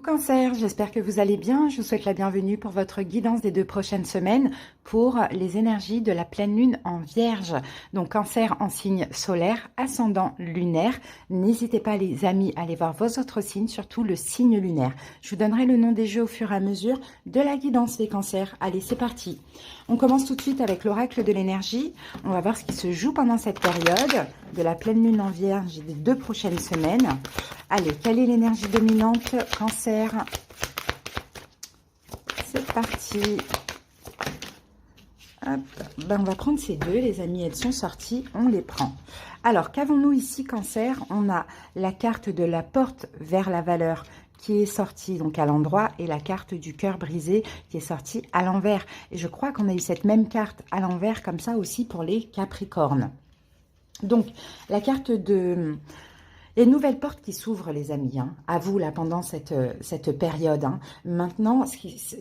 Cancer, j'espère que vous allez bien. Je vous souhaite la bienvenue pour votre guidance des 2 prochaines semaines pour les énergies de la pleine lune en Vierge. Donc Cancer en signe solaire, ascendant lunaire. N'hésitez pas les amis à aller voir vos autres signes, surtout le signe lunaire. Je vous donnerai le nom des jeux au fur et à mesure de la guidance des cancers. Allez, c'est parti. On commence tout de suite avec l'oracle de l'énergie. On va voir ce qui se joue pendant cette période de la pleine lune en Vierge des 2 prochaines semaines. Allez, quelle est l'énergie dominante, Cancer? C'est parti. Hop. Ben, on va prendre ces deux, les amis, elles sont sorties, on les prend. Alors, qu'avons-nous ici, Cancer? On a la carte de la porte vers la valeur qui est sortie donc à l'endroit et la carte du cœur brisé qui est sortie à l'envers. Et je crois qu'on a eu cette même carte à l'envers comme ça aussi pour les Capricornes. Donc, la carte de... Les nouvelles portes qui s'ouvrent, les amis, hein, à vous, là, pendant cette période. Hein. Maintenant,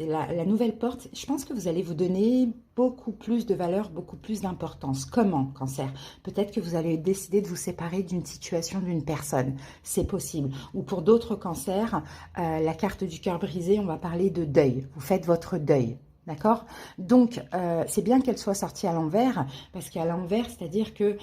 la nouvelle porte, je pense que vous allez vous donner beaucoup plus de valeur, beaucoup plus d'importance. Comment, Cancer? Peut-être que vous allez décider de vous séparer d'une situation, d'une personne. C'est possible. Ou pour d'autres cancers, la carte du cœur brisé, on va parler de deuil. Vous faites votre deuil. D'accord? Donc, c'est bien qu'elle soit sortie à l'envers, parce qu'à l'envers, c'est-à-dire que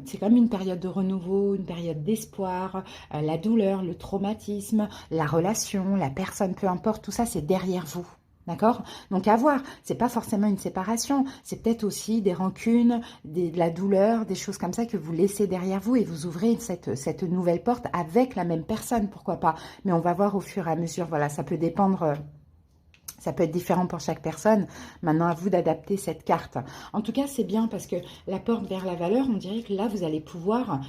c'est comme une période de renouveau, une période d'espoir, la douleur, le traumatisme, la relation, la personne, peu importe, tout ça, c'est derrière vous. D'accord? Donc, à voir, c'est pas forcément une séparation, c'est peut-être aussi des rancunes, de la douleur, des choses comme ça que vous laissez derrière vous et vous ouvrez cette nouvelle porte avec la même personne, pourquoi pas. Mais on va voir au fur et à mesure, voilà, ça peut dépendre... Ça peut être différent pour chaque personne. Maintenant, à vous d'adapter cette carte. En tout cas, c'est bien parce que la porte vers la valeur, on dirait que là, vous allez pouvoir,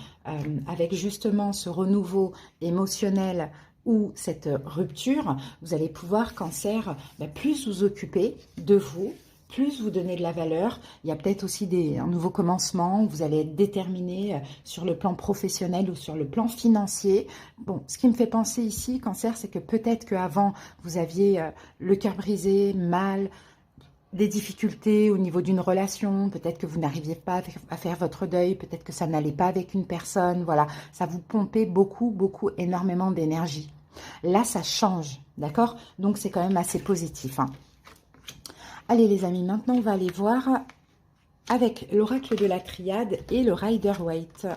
avec justement ce renouveau émotionnel ou cette rupture, vous allez pouvoir, Cancer, plus vous occuper de vous, plus vous donner de la valeur. Il y a peut-être aussi un nouveau commencement où vous allez être déterminé sur le plan professionnel ou sur le plan financier. Bon, ce qui me fait penser ici, Cancer, c'est que peut-être qu'avant, vous aviez le cœur brisé, mal, des difficultés au niveau d'une relation, peut-être que vous n'arriviez pas à faire votre deuil, peut-être que ça n'allait pas avec une personne, voilà. Ça vous pompait beaucoup, beaucoup, énormément d'énergie. Là, ça change, d'accord? Donc, c'est quand même assez positif, hein. Allez les amis, maintenant on va aller voir avec l'oracle de la triade et le Rider-Waite.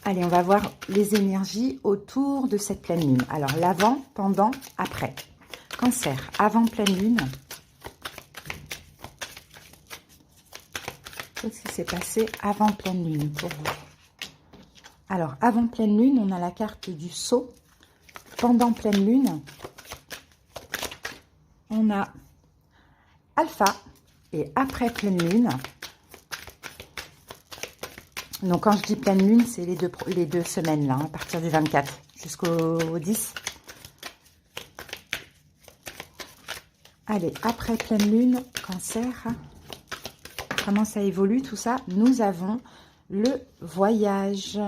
Allez, on va voir les énergies autour de cette pleine lune. Alors l'avant, pendant, après. Cancer, avant pleine lune. Qu'est-ce qui s'est passé avant pleine lune pour vous? Alors avant pleine lune, on a la carte du Sceau. Pendant pleine lune, on a Alpha et après pleine lune. Donc quand je dis pleine lune, c'est les deux semaines là, à partir du 24 jusqu'au 10. Allez, après pleine lune, Cancer, comment ça évolue tout ça? Nous avons le voyage.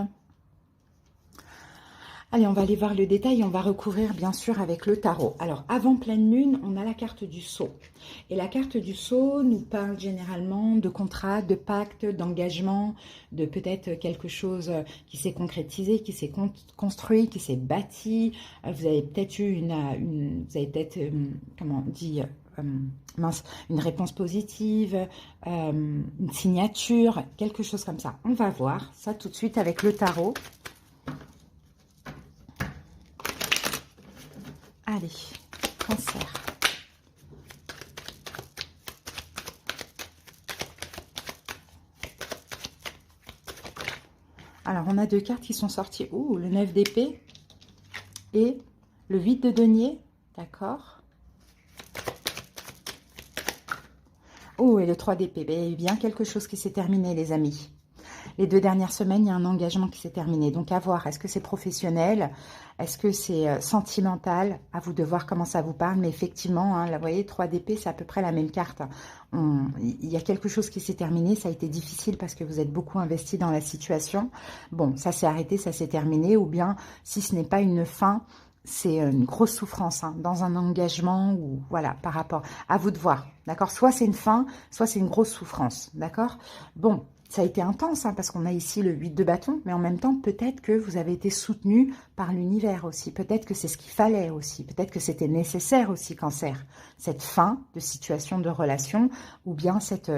Allez, on va aller voir le détail, on va recouvrir bien sûr avec le tarot. Alors, avant pleine lune, on a la carte du Sceau. Et la carte du Sceau nous parle généralement de contrat, de pacte, d'engagement, de peut-être quelque chose qui s'est concrétisé, qui s'est construit, qui s'est bâti. Vous avez peut-être eu comment on dit, une réponse positive, une signature, quelque chose comme ça. On va voir ça tout de suite avec le tarot. Allez, Cancer. Alors, on a deux cartes qui sont sorties. Ouh, le 9 d'épée et le 8 de denier. D'accord. Oh, et le 3 d'épée. Il y a bien quelque chose qui s'est terminé, les amis. Les 2 dernières semaines, il y a un engagement qui s'est terminé. Donc, à voir, est-ce que c'est professionnel? Est-ce que c'est sentimental? À vous de voir comment ça vous parle. Mais effectivement, hein, là, vous voyez, 3 d'épée, c'est à peu près la même carte. Il y a quelque chose qui s'est terminé. Ça a été difficile parce que vous êtes beaucoup investi dans la situation. Bon, ça s'est arrêté, ça s'est terminé. Ou bien, si ce n'est pas une fin, c'est une grosse souffrance hein, dans un engagement ou voilà, par rapport à vous de voir. D'accord? Soit c'est une fin, soit c'est une grosse souffrance. D'accord? Bon. ça a été intense, hein, parce qu'on a ici le 8 de bâton, mais en même temps, peut-être que vous avez été soutenu par l'univers aussi. Peut-être que c'est ce qu'il fallait aussi. Peut-être que c'était nécessaire aussi, Cancer. Cette fin de situation de relation, ou bien cette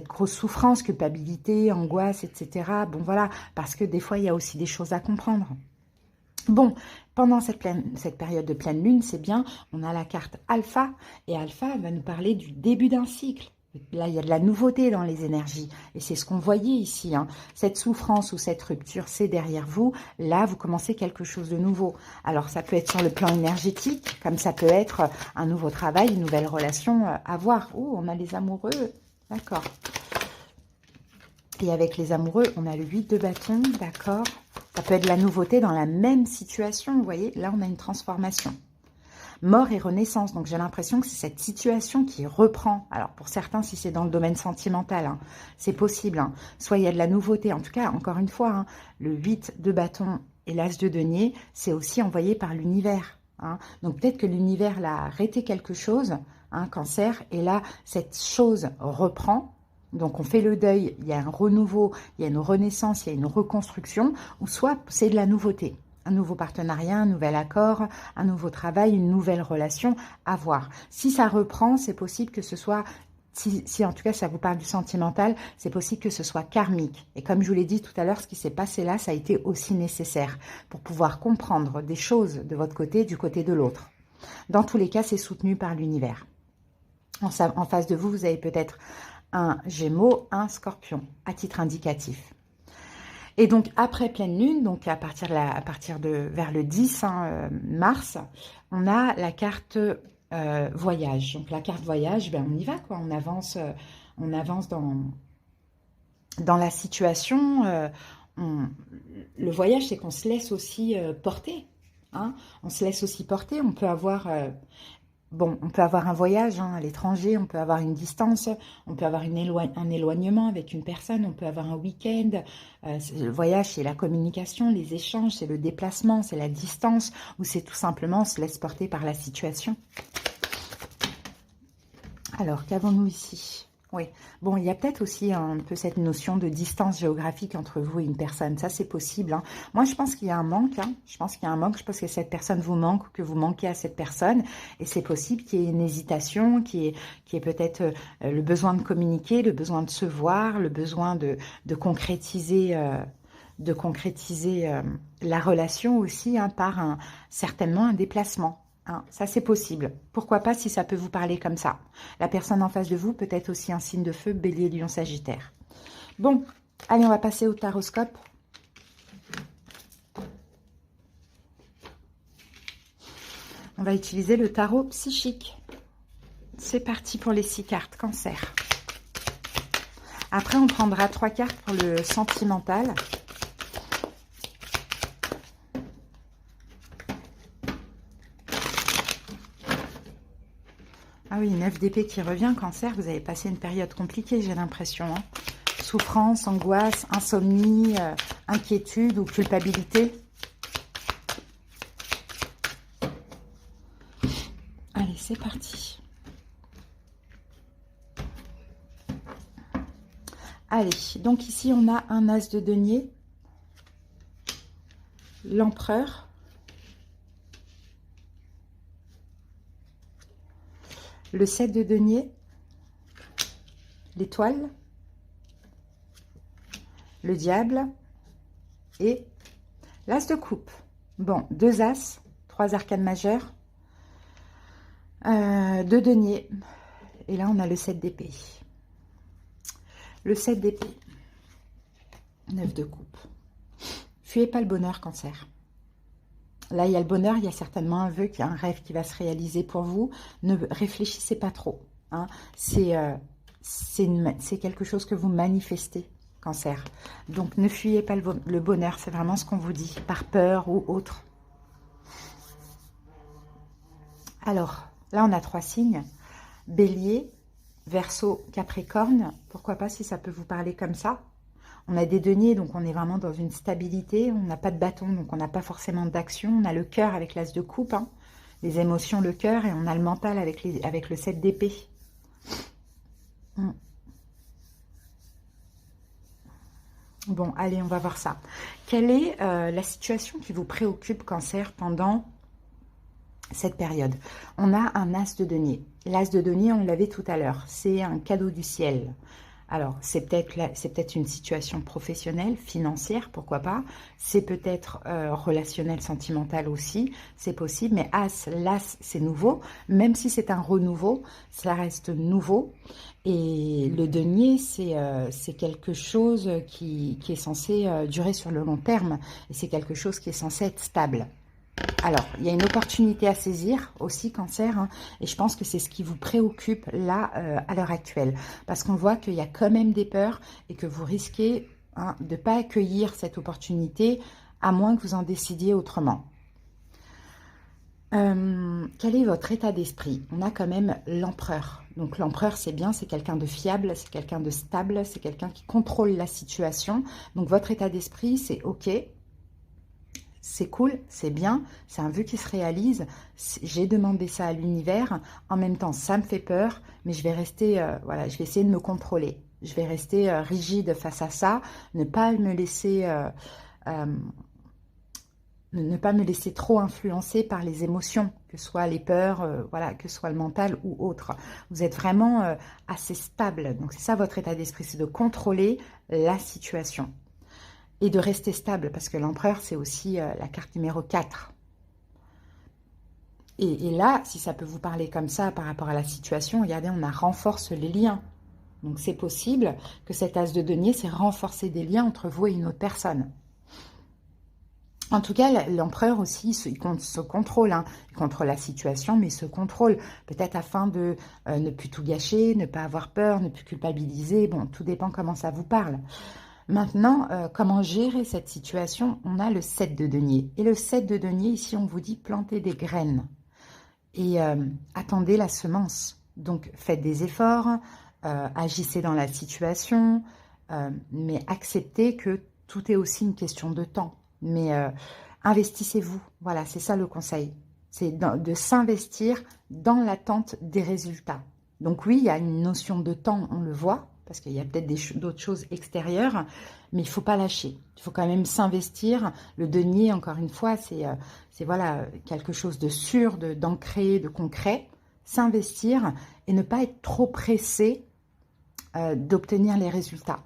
grosse souffrance, culpabilité, angoisse, etc. Bon, voilà, parce que des fois, il y a aussi des choses à comprendre. Bon, pendant cette période de pleine lune, c'est bien, on a la carte Alpha, et Alpha va nous parler du début d'un cycle. Là, il y a de la nouveauté dans les énergies, et c'est ce qu'on voyait ici, hein. Cette souffrance ou cette rupture, c'est derrière vous. Là, vous commencez quelque chose de nouveau. Alors, ça peut être sur le plan énergétique, comme ça peut être un nouveau travail, une nouvelle relation à voir. Oh, on a les amoureux, d'accord. Et avec les amoureux, on a le 8 de bâton, d'accord. Ça peut être de la nouveauté dans la même situation, vous voyez. Là, on a une transformation. Mort et renaissance. Donc, j'ai l'impression que c'est cette situation qui reprend. Alors, pour certains, si c'est dans le domaine sentimental, hein, c'est possible. Hein. Soit il y a de la nouveauté. En tout cas, encore une fois, hein, le 8 de bâton et l'as de denier, c'est aussi envoyé par l'univers. Hein. Donc, peut-être que l'univers l'a arrêté quelque chose, hein, Cancer. Et là, cette chose reprend. Donc, on fait le deuil, il y a un renouveau, il y a une renaissance, il y a une reconstruction, ou soit c'est de la nouveauté. Un nouveau partenariat, un nouvel accord, un nouveau travail, une nouvelle relation à voir. Si ça reprend, c'est possible que ce soit, si en tout cas ça vous parle du sentimental, c'est possible que ce soit karmique. Et comme je vous l'ai dit tout à l'heure, ce qui s'est passé là, ça a été aussi nécessaire pour pouvoir comprendre des choses de votre côté, du côté de l'autre. Dans tous les cas, c'est soutenu par l'univers. En face de vous, vous avez peut-être un Gémeaux, un Scorpion, à titre indicatif. Et donc, après pleine lune, donc à partir de vers le 10 mars, on a la carte voyage. Donc, la carte voyage, ben, on y va, quoi. On avance dans la situation. Le voyage, c'est qu'on se laisse aussi porter. Hein. On se laisse aussi porter. On peut avoir... Bon, on peut avoir un voyage à l'étranger, on peut avoir une distance, on peut avoir un éloignement avec une personne, on peut avoir un week-end. Le voyage, c'est la communication, les échanges, c'est le déplacement, c'est la distance, ou c'est tout simplement on se laisse porter par la situation. Alors, qu'avons-nous ici? Oui, bon, il y a peut-être aussi un peu cette notion de distance géographique entre vous et une personne. Ça, c'est possible. Hein. Moi, je pense qu'il y a un manque. Hein. Je pense qu'il y a un manque. Je pense que cette personne vous manque ou que vous manquez à cette personne. Et c'est possible qu'il y ait une hésitation, qu'il y ait peut-être le besoin de communiquer, le besoin de se voir, le besoin de concrétiser... la relation aussi hein, par certainement un déplacement. Hein, ça, c'est possible. Pourquoi pas si ça peut vous parler comme ça. La personne en face de vous peut être aussi un signe de feu, Bélier, Lion, Sagittaire. Bon, allez, on va passer au taroscope. On va utiliser le tarot psychique. C'est parti pour les 6 cartes, Cancer. Après, on prendra 3 cartes pour le sentimental. Ah oui, 9 d'épée qui revient, Cancer. Vous avez passé une période compliquée, j'ai l'impression. Hein. Souffrance, angoisse, insomnie, inquiétude ou culpabilité. Allez, c'est parti. Allez, donc ici, on a un as de denier. L'empereur. Le 7 de denier, l'étoile, le diable et l'as de coupe. Bon, 2 as, 3 arcanes majeures, 2 deniers. Et là, on a le 7 d'épée. Le 7 d'épée, 9 de coupe. Fuyez pas le bonheur, Cancer. Là, il y a le bonheur, il y a certainement un vœu, un rêve qui va se réaliser pour vous. Ne réfléchissez pas trop. Hein. C'est quelque chose que vous manifestez, Cancer. Donc, ne fuyez pas le bonheur, c'est vraiment ce qu'on vous dit, par peur ou autre. Alors, là, on a 3 signes. Bélier, Verseau, Capricorne. Pourquoi pas si ça peut vous parler comme ça. On a des deniers, donc on est vraiment dans une stabilité. On n'a pas de bâton, donc on n'a pas forcément d'action. On a le cœur avec l'as de coupe, hein. Les émotions, le cœur, et on a le mental avec le 7 d'épée. Bon, allez, on va voir ça. Quelle est la situation qui vous préoccupe, Cancer, pendant cette période? On a un as de denier. L'as de denier, on l'avait tout à l'heure. C'est un cadeau du ciel. Alors, c'est peut-être une situation professionnelle, financière, pourquoi pas. C'est peut-être relationnel, sentimental aussi. C'est possible, mais l'as, c'est nouveau. Même si c'est un renouveau, ça reste nouveau. Et le denier, c'est quelque chose qui est censé durer sur le long terme. Et c'est quelque chose qui est censé être stable. Alors, il y a une opportunité à saisir aussi, Cancer, hein, et je pense que c'est ce qui vous préoccupe là, à l'heure actuelle. Parce qu'on voit qu'il y a quand même des peurs et que vous risquez de ne pas accueillir cette opportunité, à moins que vous en décidiez autrement. Quel est votre état d'esprit? On a quand même l'empereur. Donc l'empereur, c'est bien, c'est quelqu'un de fiable, c'est quelqu'un de stable, c'est quelqu'un qui contrôle la situation. Donc votre état d'esprit, c'est OK. C'est cool, c'est bien, c'est un vœu qui se réalise, j'ai demandé ça à l'univers, en même temps ça me fait peur, mais je vais rester, voilà, je vais essayer de me contrôler, je vais rester rigide face à ça, ne pas me laisser, ne pas me laisser trop influencer par les émotions, que ce soit les peurs, voilà, que ce soit le mental ou autre. Vous êtes vraiment assez stable, donc c'est ça votre état d'esprit, c'est de contrôler la situation. Et de rester stable, parce que l'empereur, c'est aussi la carte numéro 4. Et là, si ça peut vous parler comme ça par rapport à la situation, regardez, on a renforce les liens. Donc c'est possible que cet as de denier, c'est renforcer des liens entre vous et une autre personne. En tout cas, l'empereur aussi, il se contrôle, hein. Il contrôle la situation, mais il se contrôle, peut-être afin de ne plus tout gâcher, ne pas avoir peur, ne plus culpabiliser. Bon, tout dépend comment ça vous parle. Maintenant, comment gérer cette situation? On a le 7 de denier. Et le 7 de denier, ici, on vous dit planter des graines. Et attendez la semence. Donc, faites des efforts, agissez dans la situation, mais acceptez que tout est aussi une question de temps. Mais investissez-vous. Voilà, c'est ça le conseil. C'est de s'investir dans l'attente des résultats. Donc oui, il y a une notion de temps, on le voit, parce qu'il y a peut-être d'autres choses extérieures, mais il ne faut pas lâcher. Il faut quand même s'investir. Le denier, encore une fois, c'est voilà, quelque chose de sûr, d'ancré, de concret. S'investir et ne pas être trop pressé d'obtenir les résultats.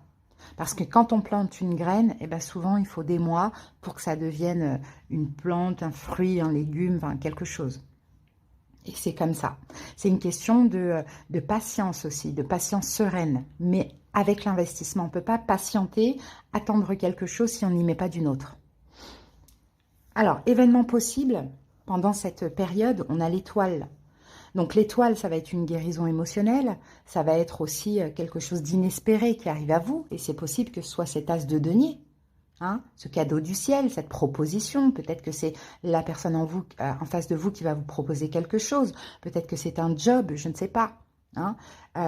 Parce que quand on plante une graine, eh ben souvent, il faut des mois pour que ça devienne une plante, un fruit, un légume, enfin, quelque chose. Et c'est comme ça. C'est une question de patience aussi, de patience sereine. Mais avec l'investissement, on ne peut pas patienter, attendre quelque chose si on n'y met pas d'une autre. Alors, événement possible, pendant cette période, on a l'étoile. Donc l'étoile, ça va être une guérison émotionnelle, ça va être aussi quelque chose d'inespéré qui arrive à vous. Et c'est possible que ce soit cet as de denier. Hein, ce cadeau du ciel, cette proposition, peut-être que c'est la personne en face de vous qui va vous proposer quelque chose, peut-être que c'est un job, je ne sais pas. Hein.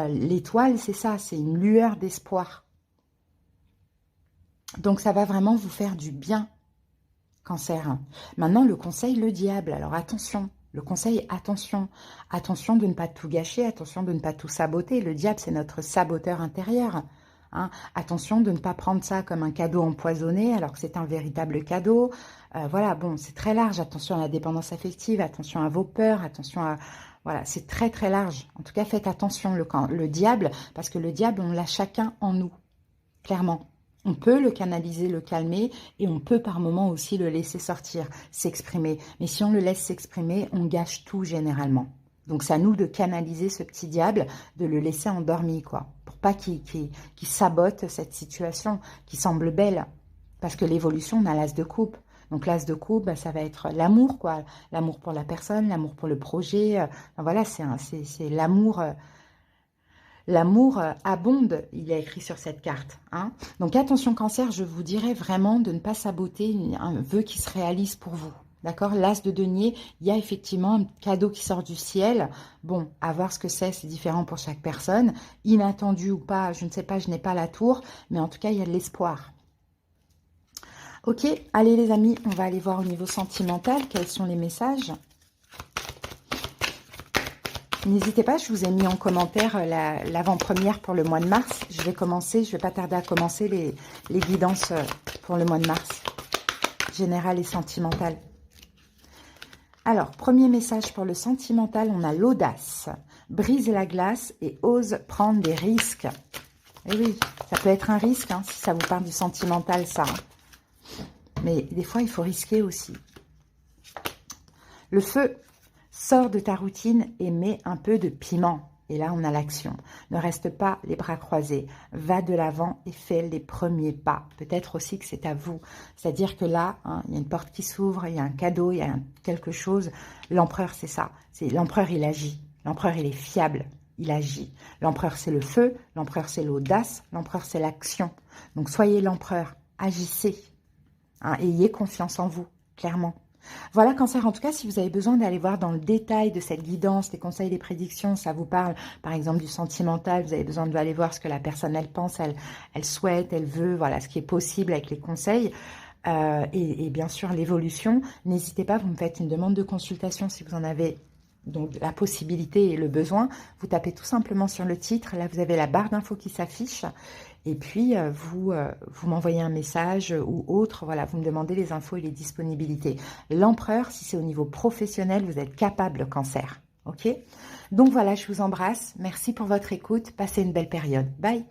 L'étoile, c'est ça, c'est une lueur d'espoir. Donc ça va vraiment vous faire du bien, Cancer. Maintenant, le conseil, le diable, alors attention. Le conseil, attention. Attention de ne pas tout gâcher, attention de ne pas tout saboter. Le diable, c'est notre saboteur intérieur. Hein. Attention de ne pas prendre ça comme un cadeau empoisonné alors que c'est un véritable cadeau. Voilà, bon, c'est très large. Attention à la dépendance affective, attention à vos peurs, attention à... Voilà, c'est très très large. En tout cas, faites attention, le diable, parce que le diable, on l'a chacun en nous, clairement. On peut le canaliser, le calmer, et on peut par moments aussi le laisser sortir, s'exprimer. Mais si on le laisse s'exprimer, on gâche tout généralement. Donc c'est à nous de canaliser ce petit diable, de le laisser endormi, quoi. Pour pas qu'il sabote cette situation qui semble belle. Parce que l'évolution, on a l'as de coupe. Donc l'as de coupe, bah, ça va être l'amour, quoi. L'amour pour la personne, l'amour pour le projet. Voilà, c'est l'amour... L'amour abonde, il est écrit sur cette carte. Hein. Donc attention Cancer, je vous dirais vraiment de ne pas saboter un vœu qui se réalise pour vous. D'accord? L'as de denier, il y a effectivement un cadeau qui sort du ciel. Bon, à voir ce que c'est différent pour chaque personne. Inattendu ou pas, je ne sais pas, je n'ai pas la tour. Mais en tout cas, il y a de l'espoir. Ok, allez les amis, on va aller voir au niveau sentimental. Quels sont les messages ? N'hésitez pas, je vous ai mis en commentaire l'avant-première pour le mois de mars. Je vais pas tarder à commencer les guidances pour le mois de mars. Général et sentimental. Alors, premier message pour le sentimental, on a l'audace. Brise la glace et ose prendre des risques. Et oui, ça peut être un risque, hein, si ça vous parle du sentimental, ça. Mais des fois, il faut risquer aussi. Le feu, sors de ta routine et mets un peu de piment. Et là, on a l'action. Ne reste pas les bras croisés. Va de l'avant et fais les premiers pas. Peut-être aussi que c'est à vous. C'est-à-dire que là, hein, il y a une porte qui s'ouvre, il y a un cadeau, il y a quelque chose. L'empereur, c'est ça. L'empereur, il agit. L'empereur, il est fiable. Il agit. L'empereur, c'est le feu. L'empereur, c'est l'audace. L'empereur, c'est l'action. Donc, soyez l'empereur. Agissez. Hein, ayez confiance en vous, clairement. Voilà, Cancer, en tout cas, si vous avez besoin d'aller voir dans le détail de cette guidance, des conseils, des prédictions, ça vous parle, par exemple, du sentimental, vous avez besoin d'aller voir ce que la personne, elle pense, elle souhaite, elle veut, voilà, ce qui est possible avec les conseils, et bien sûr, l'évolution. N'hésitez pas, vous me faites une demande de consultation si vous en avez donc la possibilité et le besoin. Vous tapez tout simplement sur le titre, là, vous avez la barre d'infos qui s'affiche. Et puis, vous m'envoyez un message ou autre, voilà, vous me demandez les infos et les disponibilités. L'empereur, si c'est au niveau professionnel, vous êtes capable, Cancer, ok? Donc voilà, je vous embrasse. Merci pour votre écoute. Passez une belle période. Bye!